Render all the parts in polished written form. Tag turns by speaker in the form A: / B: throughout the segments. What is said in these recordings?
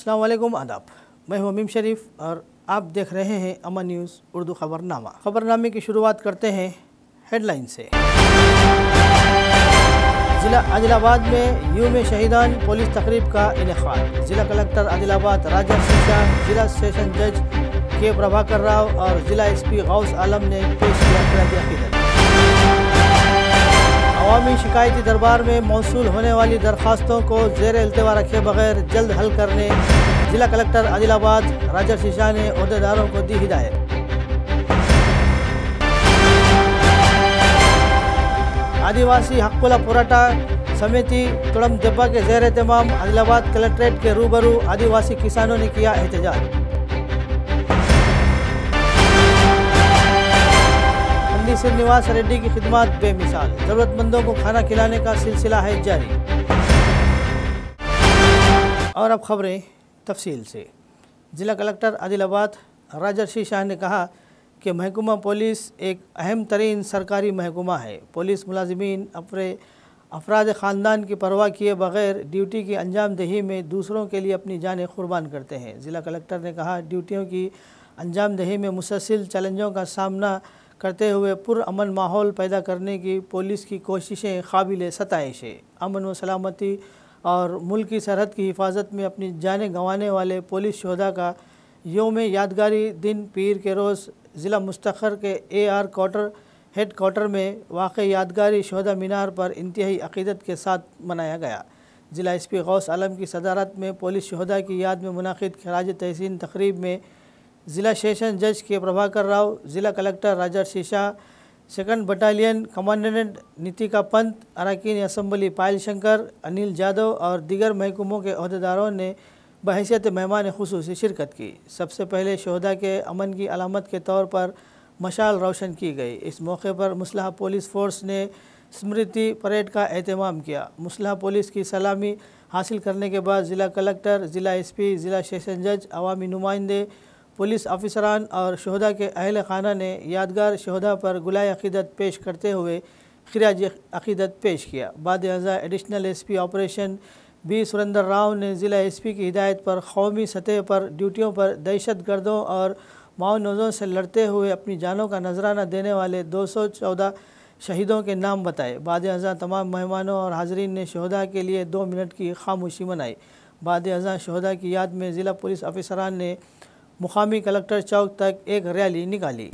A: अस्सलाम वालेकुम, आदाब। मैं हूं मीम शरीफ और आप देख रहे हैं अमन न्यूज़ उर्दू खबरनामा। खबरनामे की शुरुआत करते हैं हेडलाइन से। ज़िला आदिलाबाद में यूम शहीदान पुलिस तकरीब का इनेकाद। ज़िला कलेक्टर आदिलाबाद राजा शीशा, ज़िला सेशन जज के प्रभाकर राव और ज़िला SP गौस आलम ने पेश किया खिराज अकीदत। अवामी शिकायती दरबार में मौसूल होने वाली दरख्वास्तों को ज़ेर इल्तिवा रखे बगैर जल्द हल करने ज़िला कलेक्टर आदिलाबाद राजा शीशा ने अहदेदारों को दी हिदायत। आदिवासी हक्कुल पोराटा समिति तुड़म दब्बा के ज़ेर एहतमाम आदिलाबाद कलेक्ट्रेट के रूबरू आदिवासी किसानों ने किया एहतजाज। पंडित श्रीनिवास रेड्डी की खिदमत बेमिसाल, ज़रूरतमंदों को खाना खिलाने का सिलसिला है जारी। और अब खबरें तफसील से। ज़िला कलेक्टर आदिलाबाद राजा शीशा ने कहा कि महकमा पुलिस एक अहम तरीन सरकारी महकमा है। पुलिस मुलाजिमीन अपने अफराद ख़ानदान की परवाह किए बगैर ड्यूटी की अंजाम दही में दूसरों के लिए अपनी जानें कुर्बान करते हैं। ज़िला कलेक्टर ने कहा, ड्यूटियों की अंजाम दही में मुसलसल चैलेंजों का सामना करते हुए पुरअमन माहौल पैदा करने की पुलिस की कोशिशें काबिल सताइश है। अमन व सलामती और मुल्क की सरहद की हिफाजत में अपनी जानें गंवाने वाले पुलिस शोहदा का योम यादगारी दिन पीर के रोज़ ज़िला मुस्तखर के AR क्वार्टर हेड क्वार्टर में वाक़ यादगारी शोहदा मीनार पर इंतहाई अक़ीदत के साथ मनाया गया। ज़िला SP गौस आलम की सदारत में पुलिस शोहदा की याद में मुनाक़िद खिराज तहसीन तकरीब में ज़िला सेशन जज के प्रभाकर राव, ज़िला कलेक्टर राजा शीशा, 2nd battalion commandant Nitika Pant, अरकान असम्बली पायल शंकर, अनिल जादव और दीगर महकमों के अहदेदारों ने बहैसियत मेहमान खुसूसी शिरकत की। सबसे पहले शोहदा के अमन की अलामत के तौर पर मशाल रोशन की गई। इस मौके पर मुस्लह पुलिस फोर्स ने स्मृति परेड का एहतमाम किया। मुस्लह पुलिस की सलामी हासिल करने के बाद ज़िला कलेक्टर, ज़िला SP, ज़िला सेशन जज, अवामी नुमाइंदे, पुलिस अफसरान और शोहदा के अहल खाना ने यादगार शोहदा पर गुलाए अक़ीदत पेश करते हुए खिराज अक़ीदत पेश किया। बाद अज़ा additional SP operation B Surendra Rao ने ज़िला SP की हिदायत पर कौमी सतह पर ड्यूटियों पर दहशत गर्दों और माओनज़ों से लड़ते हुए अपनी जानों का नजराना देने वाले 214 शहीदों के नाम बताए। बाद अज़ा तमाम मेहमानों और हाज़रीन ने शोहदा के लिए 2 मिनट की खामोशी मनाई। बाद अज़ा शोहदा की याद में ज़िला पुलिस अफसरान ने मुकामी कलेक्टर चौक तक एक रैली निकाली।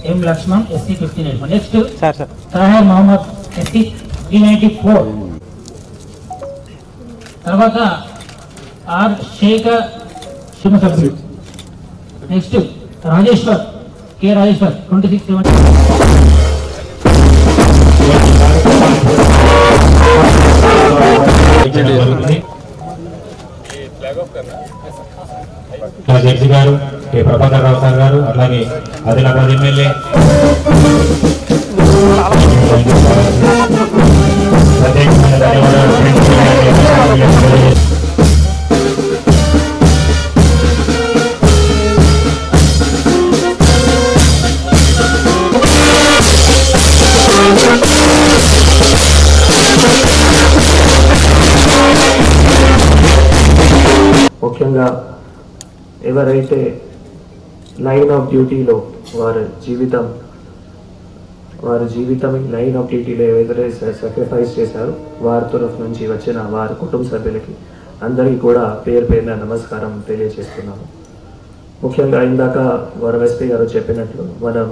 B: M Lakshman SC 1581. Next sir Tahir Mohammed SC 394. తర్వాత R Sheikh Shimasabri. Next Rajeshwar K Rajeshwar 2670.
C: Judge గారు కే ప్రభాకర్ రావు సార్ గారు, అలాగే ఆదిలాబాద్ ఎమ్మెల్యే ప్రత్యేకమైన ధన్యవాదాలు.
D: ముఖ్యంగా ఎవరైతే లైన్ ఆఫ్ డ్యూటీలో వారి జీవితం లైన్ ఆఫ్ డ్యూటీలో ఎవరైతే సాక్రిఫైస్ చేశారో వారి తరఫు నుంచి వచ్చిన వారి కుటుంబ సభ్యులకి అందరికీ కూడా పేరు పేరున నమస్కారం తెలియజేస్తున్నాము. ముఖ్యంగా ఇందాక గౌరవ SP గారు చెప్పినట్లు మనం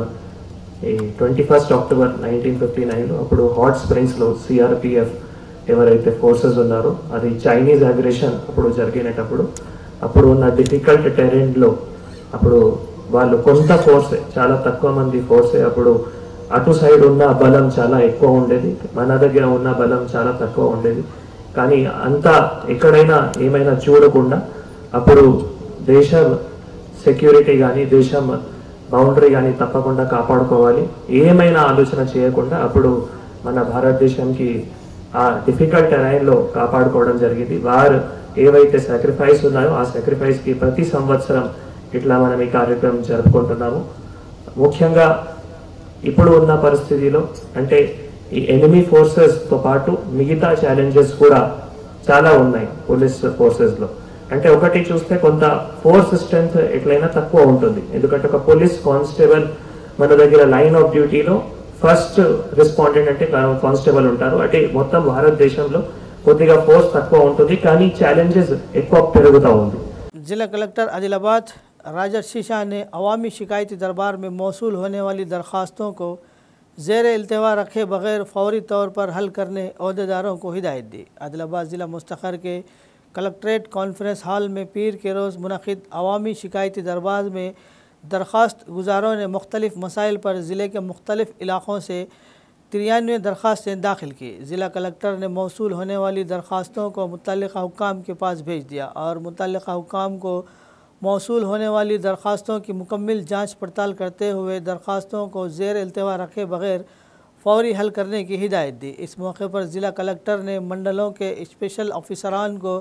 D: ఈ 21 అక్టోబర్ 1959లో అప్పుడు హాట్ స్ప్రింగ్స్లో CRPF ఎవరైతే ఫోర్సెస్ ఉన్నారో అది చైనీస్ అగ్రెషన్ అప్పుడు జరిగినప్పుడు అప్పుడు ఉన్న డిఫికల్ట్ టెరెన్లో అప్పుడు వాళ్ళు కొంత ఫోర్సే, చాలా తక్కువ మంది ఫోర్సే, అప్పుడు అటు సైడ్ ఉన్న బలం చాలా ఎక్కువ ఉండేది, మన దగ్గర ఉన్న బలం చాలా తక్కువ ఉండేది. కానీ అంతా ఎక్కడైనా ఏమైనా చూడకుండా అప్పుడు దేశం సెక్యూరిటీ కానీ దేశం బౌండరీ కానీ తప్పకుండా కాపాడుకోవాలి. ఏమైనా ఆలోచన చేయకుండా అప్పుడు మన భారతదేశంకి ఆ డిఫికల్ట్ టెరైన్లో కాపాడుకోవడం జరిగింది. వారు ఏవైతే సాక్రిఫైస్ ఉన్నాయో ఆ సాక్రిఫైస్కి ప్రతి సంవత్సరం ఇట్లా మనం ఈ కార్యక్రమం జరుపుకుంటున్నాము. ముఖ్యంగా ఇప్పుడు ఉన్న పరిస్థితిలో అంటే ఈ ఎనిమీ ఫోర్సెస్తో పాటు మిగతా ఛాలెంజెస్ కూడా చాలా ఉన్నాయి పోలీస్ ఫోర్సెస్లో. అంటే ఒకటి చూస్తే కొంత ఫోర్స్ స్ట్రెంత్ ఎట్లయినా తక్కువ ఉంటుంది. ఎందుకంటే ఒక పోలీస్ కానిస్టేబుల్ మన దగ్గర లైన్ ఆఫ్ డ్యూటీలో ఫస్ట్ రెస్పాండెంట్ అంటే కానిస్టేబుల్ ఉంటారు. అంటే మొత్తం భారతదేశంలో కొద్దిగా ఫోర్స్ తక్కువ ఉంటుంది, కానీ ఛాలెంజెస్ ఎక్కువ పెరుగుతూ ఉంది.
A: जिला कलेक्टर आदिलाबाद राजर्षि शाह ने अवामी शिकायती दरबार में मौसूल होने वाली दरख्वास्तों को ज़ेर इल्तवा रखे बगैर फौरी तौर पर हल करने अहदेदारों को हिदायत दी। आदिलाबाद ज़िला मुस्तखर के कलेक्ट्रेट कॉन्फ्रेंस हॉल में पीर के रोज़ मुनक़िद अवामी शिकायती दरबार में दरख्वास्त गुजारों ने मुख्तलिफ़ मसाइल पर ज़िले के मुख्तलिफ़ इलाक़ों से 93 दरख्वास्तें दाखिल की। ज़िला कलेक्टर ने मौसूल होने वाली दरख्वास्तों को मुतल्लिक़ा हुक्काम के पास भेज दिया और मुतल्लिक़ा हुक्काम को मौसूल होने वाली दरख्वास्तों की मुकम्मल जांच पड़ताल करते हुए दरख्वास्तों को ज़ेर इल्तवा रखे बगैर फौरी हल करने की हिदायत दी। इस मौके पर ज़िला कलेक्टर ने मंडलों के स्पेशल ऑफिसरान को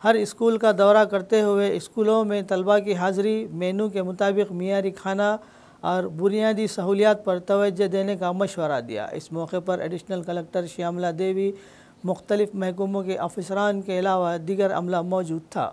A: हर स्कूल का दौरा करते हुए स्कूलों में तलबा की हाज़िरी, मेनू के मुताबिक मियारी खाना और बुनियादी सहूलियात पर तवज्जो देने का मशवरा दिया। इस मौके पर एडिशनल कलेक्टर श्यामला देवी, मुख्तलिफ महकमों के अफसरान के अलावा दीगर अमला मौजूद था।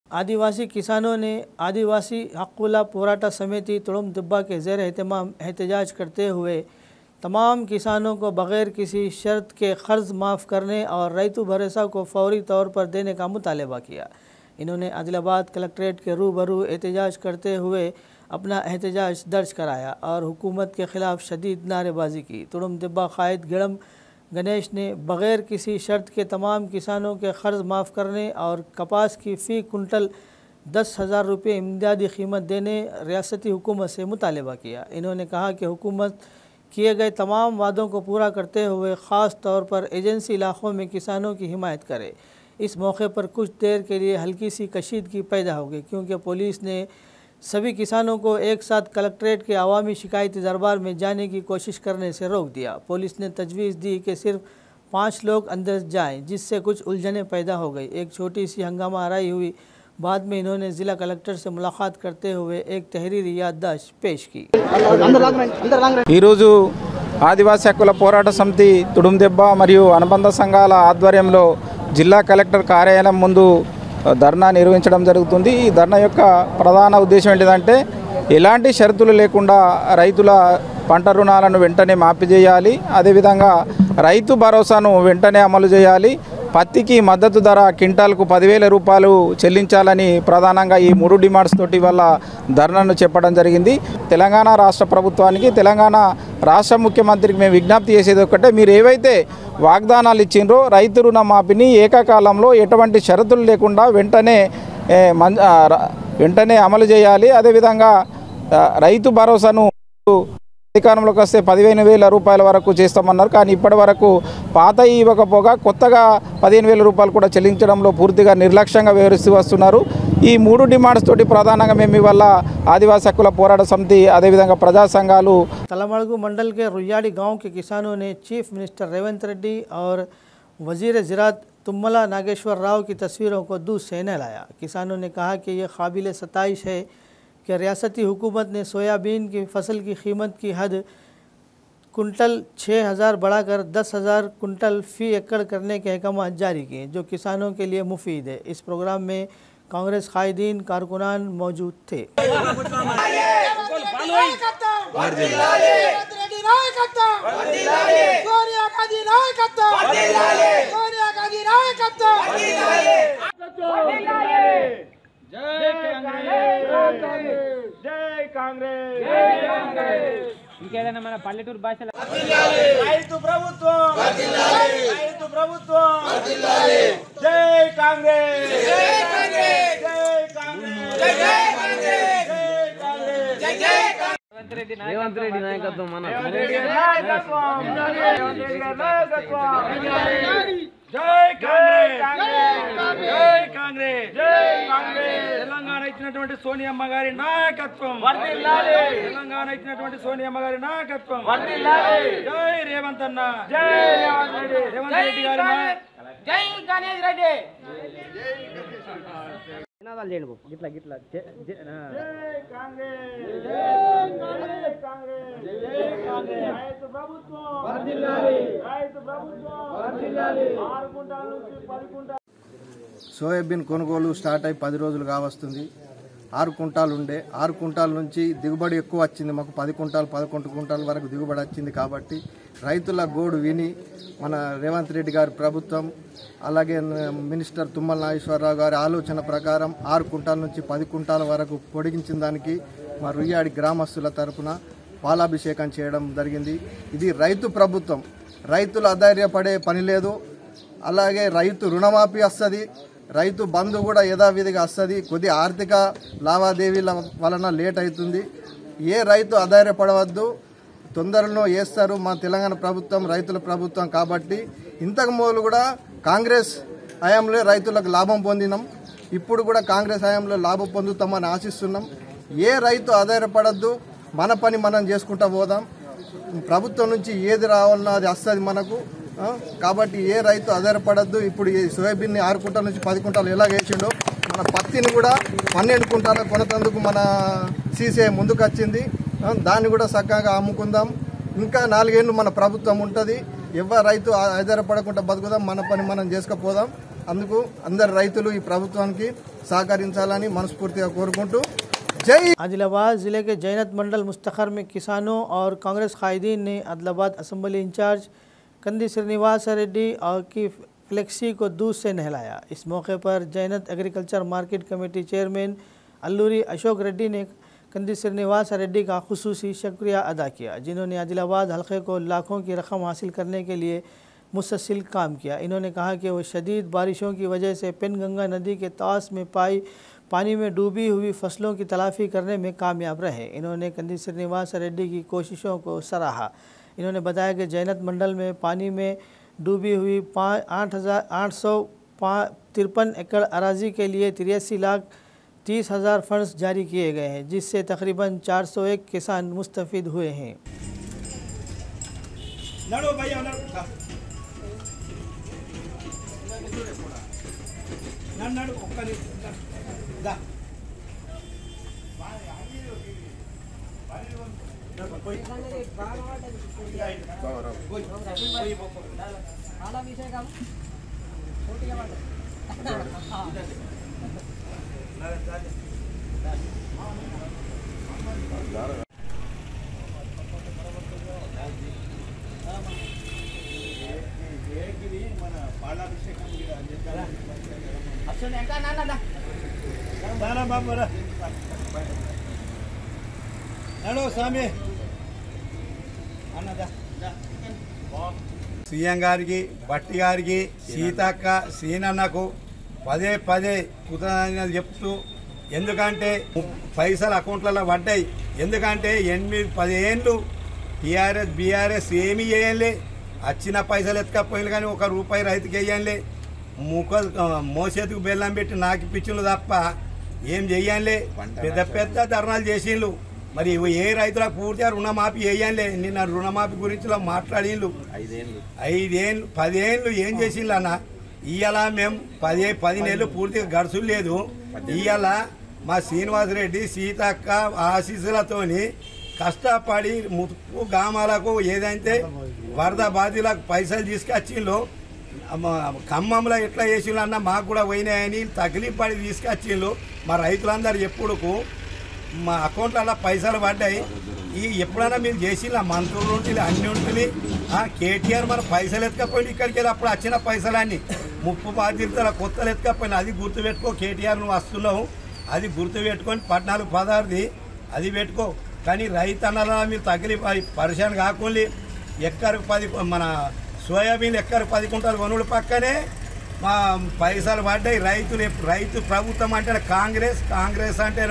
A: आदिवासी किसानों ने आदिवासी हक़ुल्ला पोराटा समिति तुड़ुम दिब्बा के ज़ेर एहतमाम एहतजाज करते हुए तमाम किसानों को बग़ैर किसी शर्त के क़र्ज़ माफ़ करने और रैतु भरोसा को फौरी तौर पर देने का मुतालबा किया। इन्होंने आदिलाबाद कलेक्ट्रेट के रूबरू एहतजाज करते हुए अपना एहतजाज दर्ज कराया और हुकूमत के ख़िलाफ़ शदीद नारेबाजी की। तुड़ुम दिब्बा क़ायद गिड़म गणेश ने बग़ैर किसी शर्त के तमाम किसानों के क़र्ज़ माफ़ करने और कपास की फ़ी कुंटल 10,000 रुपये इमदादी कीमत देने रियासती हुकूमत से मुतालबा किया। इन्होंने कहा कि हुकूमत किए गए तमाम वादों को पूरा करते हुए ख़ास तौर पर एजेंसी इलाक़ों में किसानों की हिमायत करे। इस मौके पर कुछ देर के लिए हल्की सी कशीदगी पैदा हो गई क्योंकि पुलिस ने सभी किसानों को एक साथ कलेक्ट्रेट के अवामी शिकायती दरबार में जाने की कोशिश करने से रोक दिया। पुलिस ने तजवीज़ दी कि सिर्फ 5 लोग अंदर जाएं, जिससे कुछ उलझनें पैदा हो गई। एक छोटी सी हंगामा आराई हुई। बाद में इन्होंने ज़िला कलेक्टर से मुलाकात करते हुए एक तहरीरी याददाश्त पेश की।
E: ఈరోజు ఆదివాసీ హక్కుల పోరాట సమితి తుడుందెబ్బ మరియు అనుబంధ సంఘాల ఆధ్వర్యంలో జిల్లా కలెక్టర్ కార్యాలయం ముందు ధర్నా నిర్వహించడం జరుగుతుంది। ఈ ధర్నా యొక్క ప్రధాన ఉద్దేశం ఏంటంటే ఎలాంటి షరతులు లేకుండా రైతుల పంట రుణాలను వెంటనే మాఫీ చేయాలి, అదేవిధంగా రైతు భరోసాను వెంటనే అమలు చేయాలి, పత్తికి మద్దతు ధర క్వింటాల్కు 10,000 రూపాయలు చెల్లించాలని ప్రధానంగా ఈ 3 డిమాండ్స్ తోటి వల్ల ధర్నాను చెప్పడం జరిగింది। తెలంగాణ రాష్ట్ర ప్రభుత్వానికి, తెలంగాణ రాష్ట్ర ముఖ్యమంత్రికి మేము విజ్ఞప్తి చేసేది ఒకటే, మీరు ఏవైతే వాగ్దానాలు ఇచ్చిండ్రో రైతు రుణ మాఫీని ఏకకాలంలో ఎటువంటి షరతులు లేకుండా వెంటనే అమలు చేయాలి। అదేవిధంగా రైతు భరోసాను అధికారంలోకి వస్తే 15,000 రూపాయల వరకు చేస్తామన్నారు. కానీ ఇప్పటి వరకు పాత ఇవ్వకపోగా కొత్తగా 15,000 రూపాయలు కూడా చెల్లించడంలో పూర్తిగా నిర్లక్ష్యంగా వ్యవహరిస్తూ వస్తున్నారు. ఈ 3 డిమాండ్స్ తోటి ప్రధానంగా మేము ఇవాళ ఆదివాసీ హక్కుల పోరాట సమితి అదేవిధంగా ప్రజా సంఘాలు
A: तलमड़गु मंडल के रुयाड़ी गांव के किसानों ने चीफ मिनिस्टर रेवंत रेड्डी और वजीर ज़राअत तुम्मला नागेश्वर राव की तस्वीरों को दूध से नहलाया। किसानों ने कहा कि ये काबिल सताइश है कि रियासती हुकूमत ने सोयाबीन की फसल की कीमत की हद कुंटल 6,000 बढ़ाकर 10,000 कुंटल फ़ी एकड़ करने के अहकाम जारी किए जो किसानों के लिए मुफीद है। इस प्रोग्राम में कांग्रेस कायदीन कारकुनान मौजूद थे।
F: ఇంకేదైనా మన పల్లెటూరు భాషలో
G: రైతు ప్రభుత్వం రైతు ప్రభుత్వం జై కాంగ్రెస్ జై కాంగ్రెస్ జై కాంగ్రెస్ జై కాంగ్రెస్ జై కాంగ్రెస్
F: రేవంత్ రెడ్డి నాయకత్వం మన
G: నాయకత్వం జై కాంగ్రెస్ జై కాంగ్రెస్ జై కాంగ్రెస్ తెలంగాణ ఇచ్చినటువంటి సోనియమ్మ గారి నాయకత్వం వర్ధిల్లాలి తెలంగాణ ఇచ్చినటువంటి సోనియమ్మ గారి నాయకత్వం వర్ధిల్లాలి జై రేవంత్ అన్న జై రేవంత్ రెడ్డి గారి
F: జై గణేష్ రెడ్డి నినాదాలు చేయండి గిట్లా గిట్లా
G: జై కాంగ్రెస్ జై కాంగ్రెస్ జై కాంగ్రెస్ రైతు ప్రభుత్వం వర్ధిల్లాలి రైతు ప్రభుత్వం వర్ధిల్లాలి 6 కుంటాల నుంచి 10 కుంటాల
H: సోయాబీన్ కొనుగోలు స్టార్ట్ అయి 10 రోజులు కావస్తుంది. 6 కుంటాలు ఉండే 6 కుంటాల నుంచి దిగుబడి ఎక్కువ వచ్చింది. మాకు 10 కుంటాలు 11 కుంటాల వరకు దిగుబడి వచ్చింది. కాబట్టి రైతుల గోడు విని మన రేవంత్ రెడ్డి గారి ప్రభుత్వం అలాగే మినిస్టర్ తుమ్మల నాగేశ్వరరావు గారి ఆలోచన ప్రకారం 6 కుంటాల నుంచి 10 కుంటాల వరకు పొడిగించిన దానికి మా రుయ్యాడి గ్రామస్తుల తరఫున పాలాభిషేకం చేయడం జరిగింది. ఇది రైతు ప్రభుత్వం. రైతులు అధైర్యపడే పని లేదు. అలాగే రైతు రుణమాఫీ వస్తుంది. రైతు బంధు కూడా యథావిధిగా వస్తుంది. కొద్ది ఆర్థిక లావాదేవీల వలన లేట్ అవుతుంది. ఏ రైతు అధైర్యపడవద్దు, తొందరలో వేస్తారు. మా తెలంగాణ ప్రభుత్వం రైతుల ప్రభుత్వం కాబట్టి ఇంతకు ముందు కూడా కాంగ్రెస్ హయాంలో రైతులకు లాభం పొందినాం. ఇప్పుడు కూడా కాంగ్రెస్ హయాంలో లాభం పొందుతామని ఆశిస్తున్నాం. ఏ రైతు అధైర్యపడద్దు, మన పని మనం చేసుకుంటా పోదాం. ప్రభుత్వం నుంచి ఏది రావాలన్నా అది వస్తుంది మనకు. కాబట్టి ఏ రైతు ఆధారపడద్దు. ఇప్పుడు ఈ సోయాబీన్ని 6 కుంటాల నుంచి 10 కుంటాలు ఎలా వేసిండో మన పత్తిని కూడా 12 కుంటాల కొనతందుకు మన సీసీఐ ముందుకు వచ్చింది. దాన్ని కూడా చక్కగా అమ్ముకుందాం. ఇంకా 4 ఏళ్ళు మన ప్రభుత్వం ఉంటుంది. ఎవరు రైతు ఆధారపడకుండా బతుకుదాం, మన పని మనం చేసుకుపోదాం. అందుకు అందరు రైతులు ఈ ప్రభుత్వానికి సహకరించాలని మనస్ఫూర్తిగా కోరుకుంటూ जय।
A: आदिलाबाद ज़िले के जैनत मंडल मुस्तखर में किसानों और कांग्रेस कायदीन ने आदिलाबाद असम्बली इंचार्ज कंदी श्रीनिवास रेड्डी और की फ्लेक्सी को दूध से नहलाया। इस मौके पर Jainath agriculture market committee chairman Alluri Ashok Reddy ने कंदी श्रीनिवास रेड्डी का खुसूसी शुक्रिया अदा किया, जिन्होंने आदिलाबाद हल्के को लाखों की रकम हासिल करने के लिए मुसलसल काम किया। इन्होंने कहा कि वो शदीद बारिशों की वजह से पेनगंगा नदी के तास में पानी में डूबी हुई फसलों की तलाफी करने में कामयाब रहे। इन्होंने कंदी श्रीनिवास रेड्डी की कोशिशों को सराहा। इन्होंने बताया कि जैनत मंडल में पानी में डूबी हुई 8,853 एकड़ अराजी के लिए 83,30,000 फंड्स जारी किए गए हैं, जिससे तकरीबन 401 किसान मुस्तफिद हुए हैं।
I: సీఎం గారికి, భట్టి గారికి, సీతక్క, సీనన్నకు పదే పదే కృతజ్ఞతలు చెప్తూ ఎందుకంటే పైసలు అకౌంట్లలో పడ్డాయి. ఎందుకంటే 8-10 ఏళ్ళు టీఆర్ఎస్ బీఆర్ఎస్ ఏమీ వేయంలే, వచ్చిన పైసలు ఎత్తుకపోయింది కానీ 1 రూపాయి రైతుకి వేయంలే. మోసేతుకు బెల్లం పెట్టి నాకు పిచ్చిండ్రు తప్ప ఏం చెయ్యంలే. పెద్ద పెద్ద ధర్నాలు చేసిండ్రు. మరి ఏ రైతులకు పూర్తిగా రుణమాఫీ వేయంలే. నిన్న రుణమాఫీ గురించి మాట్లాడిండ్రు. 10 ఏళ్ళు ఏం చేసిండ్రు అన్న. ఇవాళ మేము 10 నెలలు పూర్తిగా గడుసు లేదు. ఇవాళ మా శ్రీనివాసరెడ్డి సీతక్క ఆశీస్సులతోని కష్టపడి ముప్పు గ్రామాలకు ఏదైతే వరద బాధితులకు పైసలు తీసుకొచ్చిండ్రు. ఖమ్మంలో ఎట్లా చేసిండ్రు అన్న మాకు కూడా పోయినాయని తగిలిపడి తీసుకొచ్చిండ్రు. మా రైతులందరూ ఎప్పుడుకు మా అకౌంట్లలో పైసలు పడ్డాయి. ఎప్పుడైనా మీరు చేసిండ్రు మంత్రులు ఉంటుంది అన్ని ఉంటుంది. కేటీఆర్ మన పైసలు ఎత్తుకపోయింది ఇక్కడికి వెళ్ళి అప్పుడు వచ్చిన పైసలన్నీ ముప్పు బాధితుల కొత్తలు ఎత్తుకపోయింది. అది గుర్తుపెట్టుకో. కేటీఆర్ నువ్వు వస్తున్నావు, అది గుర్తుపెట్టుకొని 14-16 అది పెట్టుకో. కానీ రైతన్నల మీరు తగిలి పరిశాన్ కాకుండా ఎక్కడికి 10 మన సోయాబీన్ ఎక్కడికి 10 కుంటాలు కొనుగోలు పక్కనే మా పైసలు పడ్డాయి. రైతు ప్రభుత్వం అంటే కాంగ్రెస్ అంటే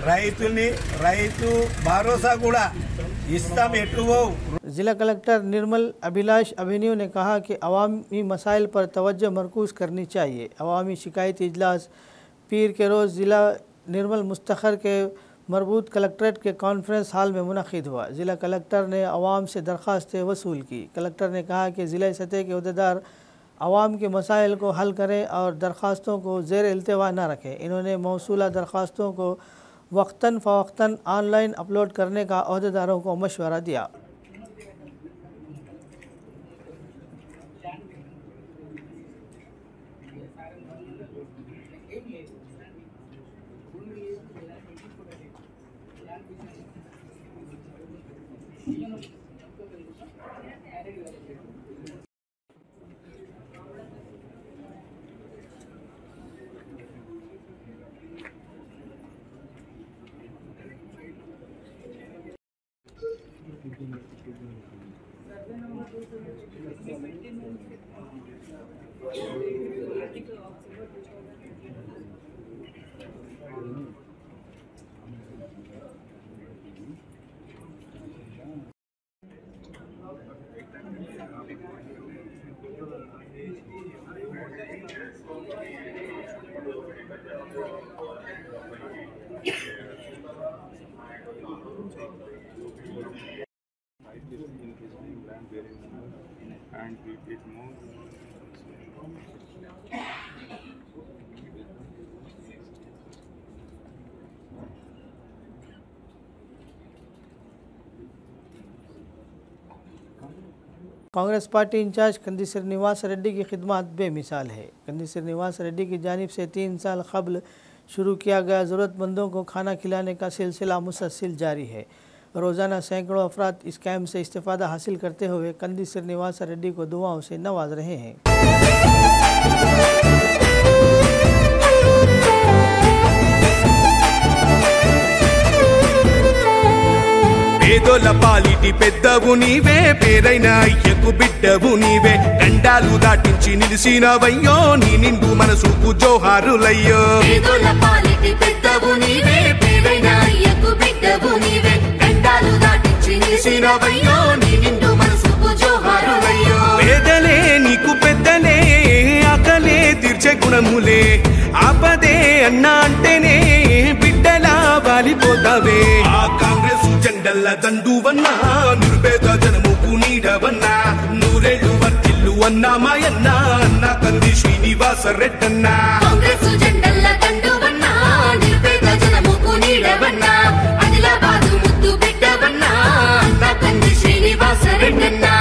I: రైతుల్ని రైతు భరోసా కూడా इस्ताम एटुवो।
A: जिला कलेक्टर निर्मल अभिलाष अभिनव ने कहा कि अवामी मसाइल पर तवज्जो मरकूज़ करनी चाहिए। अवामी शिकायत इजलास पीर के रोज़ ज़िला निर्मल मुस्तखर के मरबूत कलेक्ट्रेट के कॉन्फ्रेंस हॉल में मुनक़िद हुआ। ज़िला कलेक्टर ने अवाम से दरख्वास्तें वसूल की। कलेक्टर ने कहा कि ज़िला सतह के अहदेदार अवाम के मसाइल को हल करें और दरख्वास्तों को ज़ेर इल्तिवा न रखें। इन्होंने मौसूला दरख्वास्तों को वक्तन फ़वक्तन ऑनलाइन अपलोड करने का अहदेदारों को मशवरा दिया। कांग्रेस पार्टी इंचार्ज कंदी श्रीनिवास रेड्डी की खिदमत बेमिसाल है। कंदी श्रीनिवास रेड्डी की जानिब से 3 साल कबल शुरू किया गया ज़रूरतमंदों को खाना खिलाने का सिलसिला मुसलसल जारी है। रोज़ाना सैकड़ों अफराद इस कैम्प से इस्तेफ़ादा हासिल करते हुए कंदी श्रीनिवास रेड्डी को दुआओं से नवाज रहे हैं।
J: పేదోల పాలిటి పెద్దవు నీవే, పేరైన అయ్యకు బిడ్డవు నీవే, గండాలు దాటించి నిలిసినవయ్యో, నీ నిండు మనసుకు జోహారులయ్యో.
K: పేదోల పాలిటి పెద్దవు నీవే, పేరైన అయ్యకు బిడ్డవు నీవే, గండాలు దాటించి నిలిసినవయ్యో, నీ నిండు మనసుకు జోహారులయ్యో.
J: పేదలే నీకు పెద్దలే, ఆకలే తీర్చే గుణములే, ఆపదే అన్నా అంటేనే బిడ్డలా వాలిపోతావే. ఆ కాంగ్రెస్ జెండల్ల దండువన్నా, నిరుపేద జనముకు నీడవన్నా, నూరేళ్లు వర్తిల్లు అన్నా మాయన్నా, అన్నా కంది శ్రీనివాస రెడ్డన్నా.
K: కాంగ్రెస్ జెండల్ల దండువన్నా, నిరుపేద జనముకు నీడవన్నా, ఆదిలాబాదు ముద్దు బిడ్డవన్నా, అన్నా కంది శ్రీనివాస రెడ్డన్నా.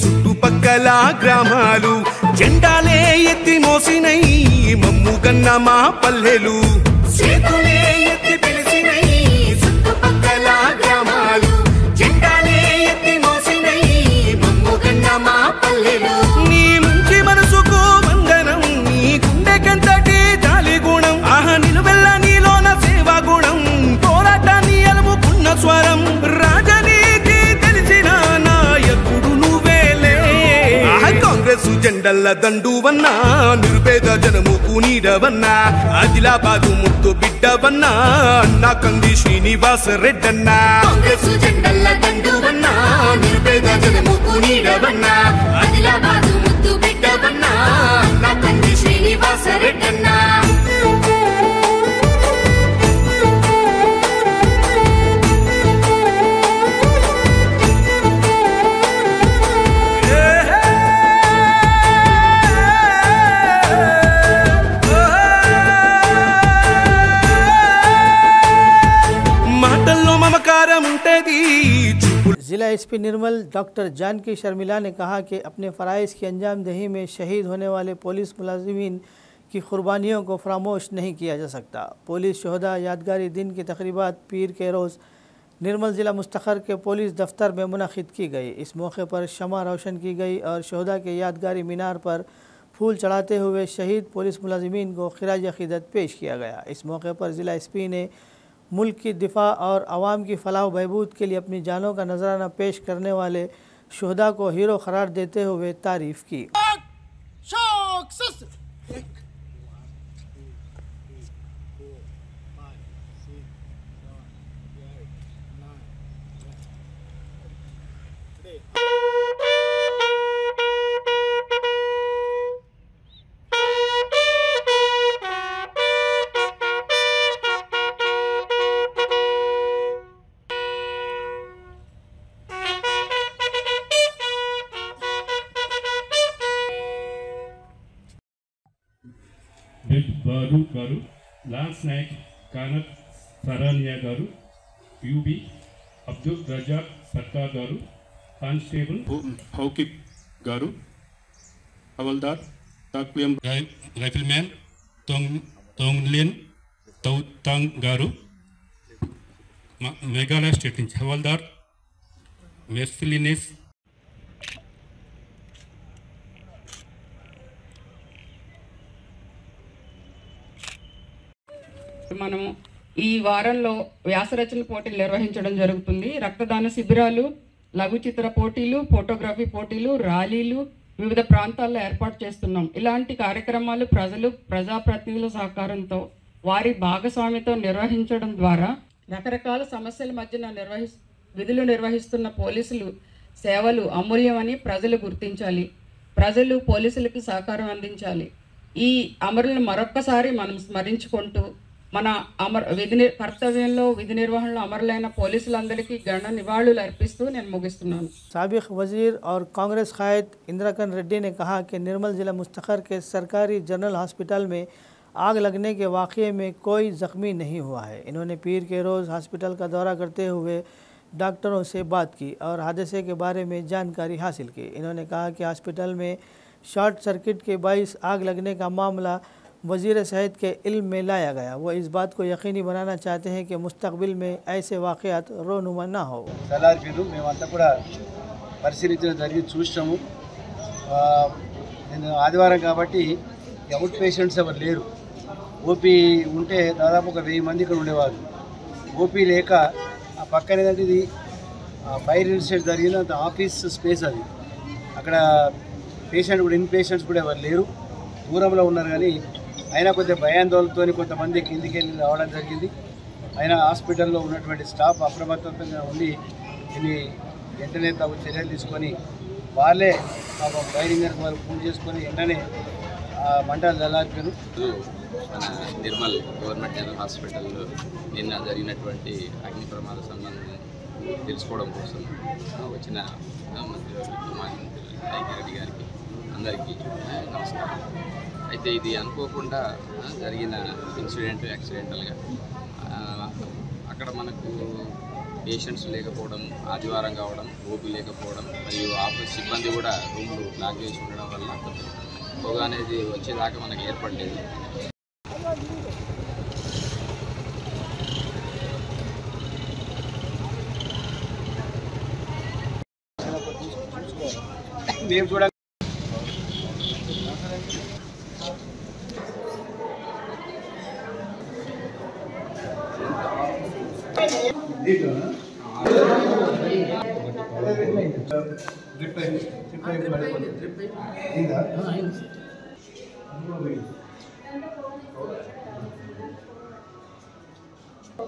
J: చుట్టుపక్కల గ్రామాలు జెండాలే ఎత్తి మోసినై మమ్ము గన్న మా పల్లెలు చేతులే ఎత్తి పిలిచినై చుట్టుపక్కల గ్రామాలు జెండాలే ఎత్తి మోసినై మమ్ము గన్న మా పల్లెలు నీ మంచి మనసుకు వందనం నీ గుండెకంతటి జాలి గుణం ఆహా నిలువెల్ల నీలోన సేవా గుణం పోరాటాన్ని అలుముకున్న స్వరం రాజనీతి తెలిసిన నాయకుడు నువ్వేలే కాంగ్రెస్ జెండల్ల దండువన్నా నిరుపేద జనముకు నీడవన్నా ఆదిలాబాదు ముద్దు బిడ్డవన్నా అన్నా కంది శ్రీనివాస రెడ్డన్నా
K: కాంగ్రెస్ జెండల్ల దండువన్నా నిరుపేద జనముకు నీడవన్నా ఆదిలాబాదు ముద్దు బిడ్డవన్నా అన్నా కంది శ్రీనివాస రెడ్డన్నా
A: जिला एसपी निर्मल डॉक्टर जानकी शर्मिला ने कहा कि अपने फ़राइज़ की अंजामदही में शहीद होने वाले पुलिस मुलाजिमीन की कुर्बानियों को फरामोश नहीं किया जा सकता। पुलिस शहदा यादगारी दिन की तकरीबात पीर के रोज़ निर्मल ज़िला मुस्तखर के पुलिस दफ्तर में मुनक़िद की गई। इस मौके पर शमा रोशन की गई और शहदा के यादगारी मीनार पर फूल चढ़ाते हुए शहीद पुलिस मुलाजिमीन को खिराज अक़ीदत पेश किया गया। इस मौके पर ज़िला एसपी ने मुल्क की दिफा और आवाम की फलाह बहबूद के लिए अपनी जानों का नजराना पेश करने वाले शहदा को हीरो करार देते हुए तारीफ़ की।
L: బాలు గారు, లాన్స్ నాయక్ కానత్ సరానియా గారు, యూబీ అబ్దుల్ రజాక్ సర్కార్ గారు, కానిస్టేబుల్ హౌకిబ్ గారు, హవల్దార్ తాక్లియం రైఫిల్మ్యాన్ తోంగ్లిన్ తౌతాంగ్ గారు, మేఘాలయ స్టేట్ నుంచి హవల్దార్ మెర్సిలినెస్
M: మనము ఈ వారంలో వ్యాసరచన పోటీలు నిర్వహించడం జరుగుతుంది. రక్తదాన శిబిరాలు, లఘు చిత్ర పోటీలు, ఫోటోగ్రఫీ పోటీలు, ర్యాలీలు వివిధ ప్రాంతాల్లో ఏర్పాటు చేస్తున్నాం. ఇలాంటి కార్యక్రమాలు ప్రజలు, ప్రజాప్రతినిధుల సహకారంతో వారి భాగస్వామ్యంతో నిర్వహించడం ద్వారా రకరకాల సమస్యల మధ్యన విధులు నిర్వహిస్తున్న పోలీసులు సేవలు అమూల్యమని ప్రజలు గుర్తించాలి. ప్రజలు పోలీసులకు సహకారం అందించాలి. ఈ అమరులను మరొక్కసారి మనం స్మరించుకుంటూ మన కర్తవ్యంలో విధి నిర్వహణలో అమరులైన పోలీసులందరికీ ఘన నివాళులు अर्पिस्तू నేను ముగిస్తున్నాను।
A: साबिक वजीर और कांग्रेस कायद इंदिराकरण रेड्डी ने कहा कि निर्मल ज़िला मुस्तखर के सरकारी जनरल हॉस्पिटल में आग लगने के वाक़ये में कोई ज़ख्मी नहीं हुआ है। इन्होंने पीर के रोज़ हॉस्पिटल का दौरा करते हुए डॉक्टरों से बात की और हादसे के बारे में जानकारी हासिल की। इन्होंने कहा कि हॉस्पिटल में शॉर्ट सर्किट के बाइस आग लगने का मामला वज़ीर सेहत के इल्म में लाया गया। वो इस बात को यकीनी बनाना चाहते हैं कि मुस्तक़बिल में ऐसे वाक़यात रोनुमा ना हो।
N: మేమంతా కూడా పరిశీలించడం జరిగింది, చూసాము. నేను ఆదివారం కాబట్టి అవుట్ పేషెంట్స్ ఎవరు లేరు. ఓపీ ఉంటే దాదాపు ఒక 1000 మంది ఇక్కడ ఉండేవారు. ఓపీ లేక ఆ పక్కన ఏదంటే ఇది ఫైర్ ఇన్సిడెంట్ జరిగిన ఆఫీస్ స్పేస్ అది. అక్కడ పేషెంట్ కూడా ఇన్ పేషెంట్స్ కూడా ఎవరు లేరు, దూరంలో ఉన్నారు. కానీ అయినా కొద్దిగా భయాందోళనతో కొంతమంది కిందికి వెళ్ళి రావడం జరిగింది. అయినా హాస్పిటల్లో ఉన్నటువంటి స్టాఫ్ అప్రమత్తంగా ఉండి దీన్ని వెంటనే తగు చర్యలు తీసుకొని వాళ్ళే ఫైరింగ్ వాళ్ళు పూజ చేసుకొని వెంటనే మంటలు చల్లార్పారు.
O: మన నిర్మల్ గవర్నమెంట్ జనరల్ హాస్పిటల్లో నిన్న జరిగినటువంటి అగ్ని ప్రమాద సంబంధం తెలుసుకోవడం కోసం వచ్చిన మంత్రి మాజీ మంత్రి రెడ్డి గారికి అందరికీ నమస్కారం. అయితే ఇది అనుకోకుండా జరిగిన ఇన్సిడెంట్ యాక్సిడెంటల్గా అక్కడ మనకు పేషెంట్స్ లేకపోవడం, ఆదివారం కావడం, ఓపీ లేకపోవడం మరియు ఆఫీస్ సిబ్బంది కూడా రూమ్లు లాక్ చేసి ఉండడం వల్ల పొగ అనేది వచ్చేదాకా మనకు ఏర్పడలేదు.
N: మేము చూడాలి.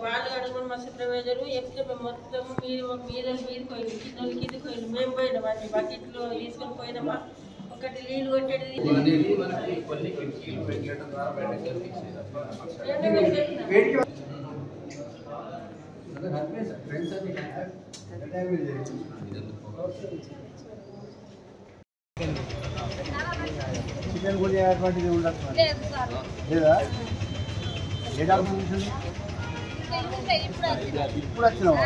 P: వాళ్ళు అడుగుని మస్తు ప్రవేశరు ఎప్పుడు మేము మొత్తం మీదకి పోయింది, కిందకి ఇది పోయింది. మేము పోయినాం అది బకెట్లో తీసుకొని పోయినామా, ఒకటి నీళ్ళు కొట్టేది
N: చికెన్ గురించి అటువంటిది ఉండదు లేదా? ఏ డాక్టర్ చూసింది? ఇప్పుడు వచ్చినావా?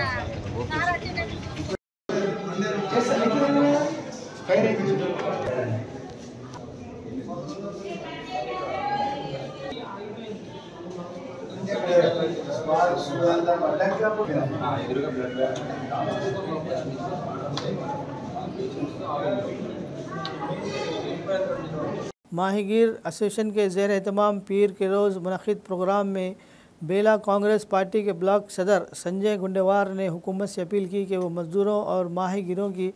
A: माहीगीर एसोसिएशन के ज़ेर एहतमाम पीर के रोज़ मुनक़िद प्रोग्राम में बेला कांग्रेस पार्टी के ब्लॉक सदर संजय गुंडेवार ने हुकूमत से अपील की कि वो मज़दूरों और माहीगीरों की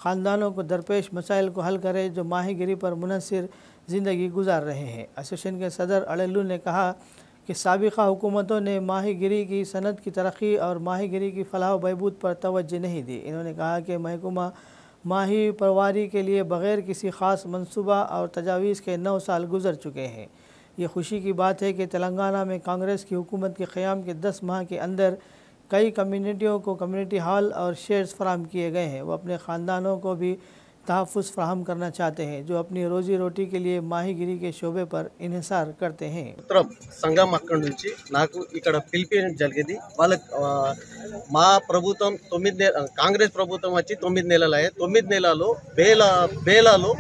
A: ख़ानदानों को दरपेश मसाइल को हल करे जो माहीगीरी पर मुनहसर ज़िंदगी गुजार रहे हैं। एसोसिएशन के सदर अड़ेलू ने कहा कि साबिक़ा हुकूमतों ने माहीगीरी की सनत की तरक्की और माहीगीरी की फलाह व बहबूद पर तवज्जो नहीं दी। इन्होंने कहा कि महकमा माही परवारी के लिए बग़ैर किसी ख़ास मंसूबा और तजावीज़ के 9 साल गुजर चुके हैं। ये खुशी की बात है कि तेलंगाना में कांग्रेस की हुकूमत के क़याम के 10 माह के अंदर कई कम्युनिटियों को कम्युनिटी हॉल और शेड्स फराहम किए गए हैं। वो अपने ख़ानदानों को भी तहफ़्फ़ुज़ फराहम करना चाहते हैं जो अपनी रोज़ी रोटी के लिए माहीगिरी के शोबे पर इन्हिसार करते हैं।
Q: సంఘం అక్కడి నుంచి నాకు ఇక్కడ పిలిపించడం జరిగింది. మా ప్రభుత్వం కాంగ్రెస్ ప్రభుత్వం వచ్చి 9 నెలలు అయ్యాయి. 9 నెలల్లో బేలాలో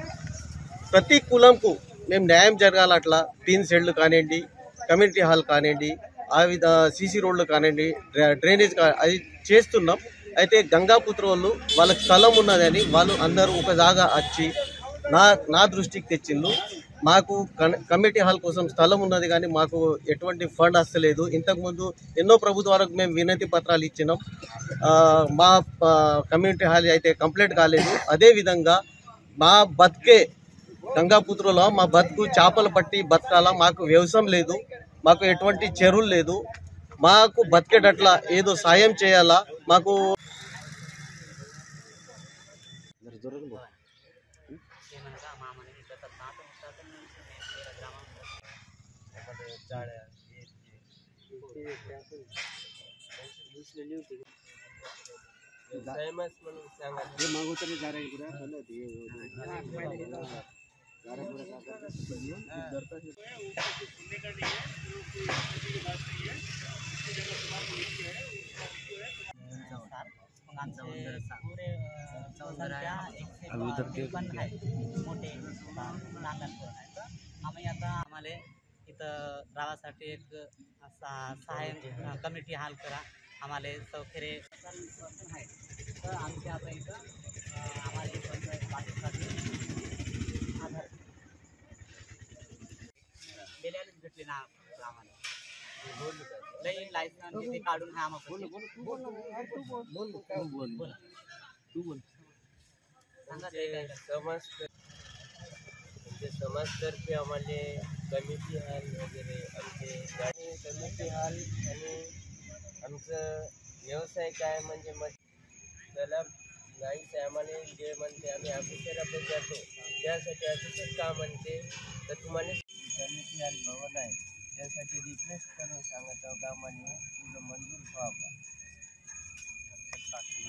Q: ప్రతి కులంకు మేము న్యాయం జరగాలి. అట్లా టీన్ షెడ్లు కానివ్వండి, కమ్యూనిటీ హాల్ కానివ్వండి, సీసీ రోడ్లు కానివ్వండి, డ్రైనేజ్ అది చేస్తున్నాం. అయితే గంగాపుత్ర వాళ్ళకి స్థలం ఉన్నదని వాళ్ళు అందరూ ఒక జాగా వచ్చి నా దృష్టికి తెచ్చిండ్రు. మాకు కమ్యూనిటీ హాల్ కోసం స్థలం ఉన్నది కానీ మాకు ఎటువంటి ఫండ్ వస్తలేదు. ఇంతకుముందు ఎన్నో ప్రభుత్వాలకు మేము వినతి పత్రాలు ఇచ్చినాం. మా కమ్యూనిటీ హాల్ అయితే కంప్లీట్ కాలేదు. అదేవిధంగా మా బతికే గంగాపుత్రలో మా బతుకు చేపలు పట్టి బతకాల. మాకు వ్యవసాయం లేదు, మాకు ఎటువంటి చెరువులు లేదు. మాకు బతికేటట్లా ఏదో సాయం చేయాలా. మాకు
R: आम्ही आता आम्हाला इथं राहासाठी एक सहाय्य कमिटी हाल करा. आम्हाला सौखेरे आहे तर आमच्या आता इथं आम्हाला आधार गेल्यानेच भेटले ना आम्हाला लई लायसन ते काढून हा आम्हाला
S: समाजतर्फे आम्हाला कमिटी हॉल वगैरे आमचे गाडी कमिटी हॉल आणि आमचं व्यवसाय काय म्हणजे मग त्याला नाहीच आम्हाला जे म्हणते आम्ही ऑफिसरला जातो त्यासाठी ऑफिसर का म्हणते तर तुम्हाला कमिटी हॉल भवन आहे त्यासाठी रिक्वेस्ट करून सांगत आहोत का आम्हाला तुझं मंजूर व्हावं.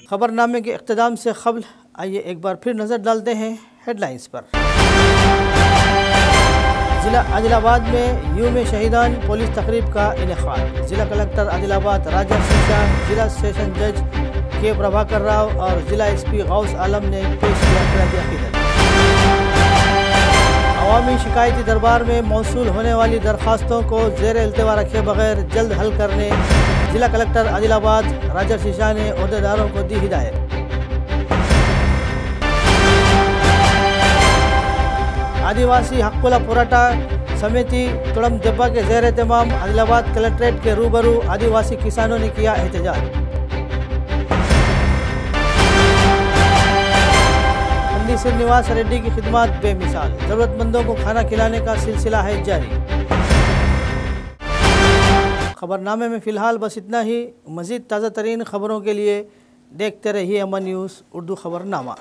A: खबरनामे के इख्तिताम से क़ब्ल आइए एक बार फिर नज़र डालते हैं हेडलाइंस पर। ज़िला आदिलाबाद में यूम शहीदान पुलिस तकरीब का इनेकाद। ज़िला कलेक्टर आदिलाबाद राजा सिंह, ज़िला सेशन जज के प्रभाकर राव और ज़िला SP गौस आलम ने पेश किया खिराज अक़ीदत। अवामी शिकायती दरबार में मौसूल होने वाली दरखास्तों को ज़ेर इल्तिवा रखे बगैर जल्द हल करने जिला कलेक्टर आदिलाबाद राजर्षि शाह ने अहदेदारों को दी हिदायत। आदिवासी हक्कुला पोराटा समिति तुड़म देब्बा के ज़ेर एहतमाम आदिलाबाद कलेक्ट्रेट के रूबरू आदिवासी किसानों ने किया एहतजाज। श्रीनिवास रेड्डी की खिदमत बेमिसाल, जरूरतमंदों को खाना खिलाने का सिलसिला है जारी। खबरनामे में फ़िलहाल बस इतना ही। मज़ीद ताज़ा तरीन खबरों के लिए देखते रहिए अमन न्यूज़ उर्दू खबरनामा।